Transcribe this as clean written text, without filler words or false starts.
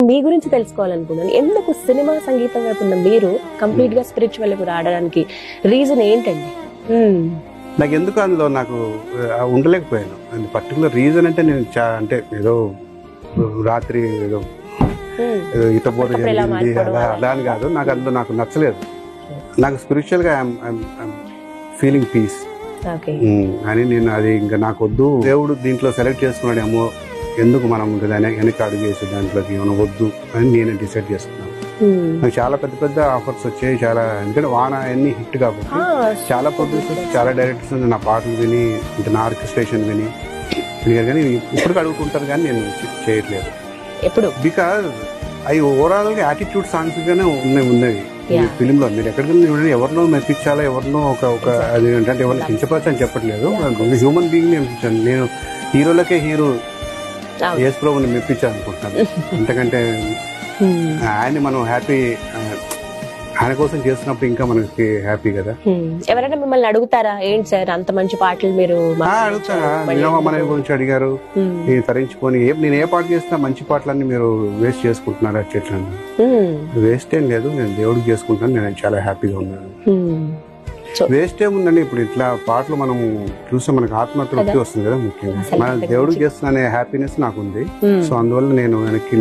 మీ గురించి తెలుసుకోవాలనుకున్నాను. ఎందుకు సినిమా సంగీతం వైపు ఉన్న మీరు కంప్లీట్ గా స్పిరిచువల్ గా రావడానికి రీజన్ ఏంటండి? నాకు ఎందుకు అందులో నాకు ఉండలేకపోయాను. అది పర్టికులర్ రీజన్ అంటే నేను అంటే ఏదో రాత్రి ఏదో ఈతపోత జరిగింది అలా అని కాదు. నాకు అందులో నాకు నచ్చలేదు. నాకు స్పిరిచువల్ గా ఫీలింగ్ పీస్ అని నేను అది ఇంకా నాకు వద్దు, దేవుడు దీంట్లో సెలెక్ట్ చేసుకున్నాడేమో, ఎందుకు మనం వెనక్కి అడుగు చేసి దాంట్లోకి ఏమైనా వద్దు అని నేను డిసైడ్ చేసుకున్నాను. నాకు చాలా పెద్ద పెద్ద ఆఫర్స్ వచ్చాయి, చాలా. ఎందుకంటే వాన అన్ని హిట్ కాబట్టి చాలా ప్రొడ్యూసర్స్, చాలా డైరెక్టర్స్ నా పాటలు విని, అంటే నా ఆర్కెస్ట్రేషన్ విని కానీ ఇప్పుడు అడుగుతుంటారు, కానీ నేను చేయట్లేదు ఎప్పుడు. బికాజ్ అవి ఓవరాల్ గా యాటిట్యూడ్ సాంగ్స్ గానే ఉన్నవి ఫిలిం లో. మీరు ఎక్కడికైనా చూడండి, ఎవరినో మెప్పించాలా, ఎవరినో ఒక అది ఏంటంటే ఎవరిని కించపరచని చెప్పట్లేదు, హ్యూమన్ బీయింగ్ ని అనిపించాను. నేను హీరోలకే హీరో యేసు ప్రభుని మెప్పించాను అనుకుంటున్నాను. ఎందుకంటే ఆయన్ని మనం హ్యాపీ, ఆయన కోసం చేస్తున్నప్పుడు ఇంకా మనకి హ్యాపీ కదా. ఎవరైనా మిమ్మల్ని అడుగుతారా, ఏంటి సార్ అంత మంచి పాటలు మీరు అడుగుతారా? మన గురించి అడిగారు, నేను తరించుకొని నేను ఏ పాట చేసినా మంచి పాటలన్నీ మీరు వేస్ట్ చేసుకుంటున్నారు అట్లా. వేస్ట్ ఏం లేదు, నేను దేవుడికి చేసుకుంటాను, నేను చాలా హ్యాపీగా ఉన్నాను. వేస్ట్ ఏముందండి, ఇప్పుడు ఇట్లా పాటలు మనం చూస్తే మనకు ఆత్మతృప్తి వస్తుంది కదా. ముఖ్యంగా మన దేవుడికి చేస్తున్న హ్యాపీనెస్ నాకు ఉంది. సో అందువల్ల నేను వెనక్కి